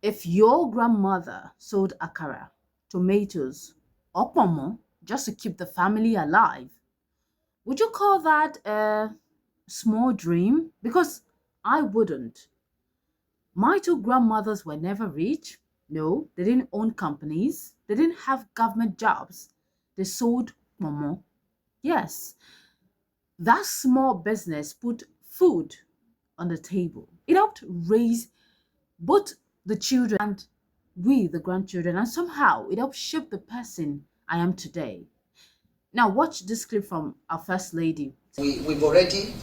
If your grandmother sold akara, tomatoes, or pomo just to keep the family alive, would you call that a small dream? Because I wouldn't. My two grandmothers were never rich. No, they didn't own companies. They didn't have government jobs. They sold momo. Yes, that small business put food on the table. It helped raise both the children and we, the grandchildren, and somehow it helped shape the person I am today. Now, watch this clip from our First Lady. We've already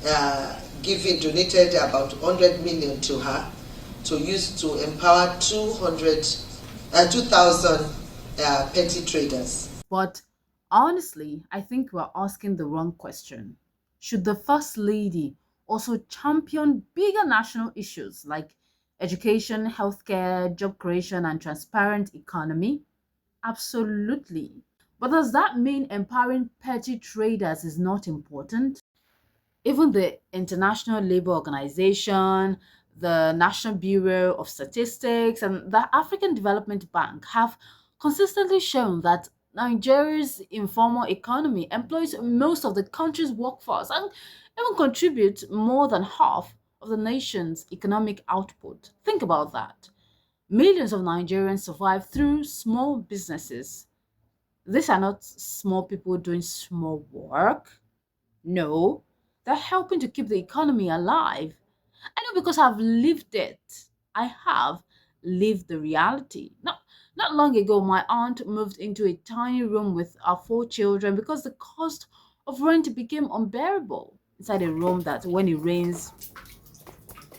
donated about 100 million to her to use to empower 2,000 petty traders. But honestly, I think we're asking the wrong question. Should the First Lady also champion bigger national issues like education, healthcare, job creation, and transparent economy? Absolutely. But does that mean empowering petty traders is not important? Even the International Labour Organization, the National Bureau of Statistics, and the African Development Bank have consistently shown that Nigeria's informal economy employs most of the country's workforce and even contributes more than half of the nation's economic output. Think about that. Millions of Nigerians survive through small businesses. These are not small people doing small work. No, they're helping to keep the economy alive. I know because I've lived it. I have lived the reality. Not long ago, my aunt moved into a tiny room with our four children because the cost of rent became unbearable. Inside a room that when it rains,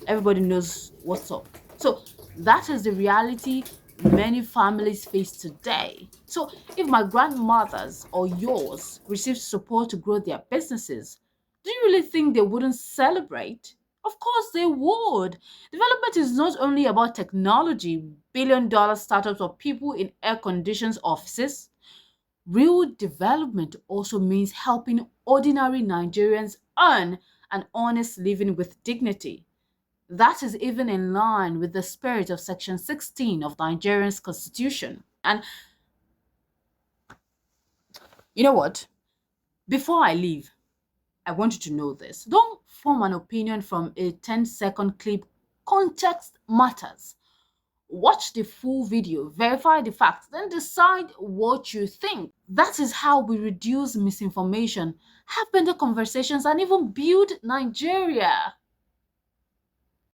everybody knows what's up. So that is the reality many families face today. So if my grandmothers or yours received support to grow their businesses, do you really think they wouldn't celebrate? Of course they would. Development is not only about technology, billion-dollar startups, or people in air-conditioned offices. Real development also means helping ordinary Nigerians earn an honest living with dignity. That is even in line with the spirit of Section 16 of Nigeria's constitution. And you know what? Before I leave, I want you to know this. Don't form an opinion from a 10-second clip. Context matters. Watch the full video, verify the facts, then decide what you think. That is how we reduce misinformation, have better conversations, and even build Nigeria.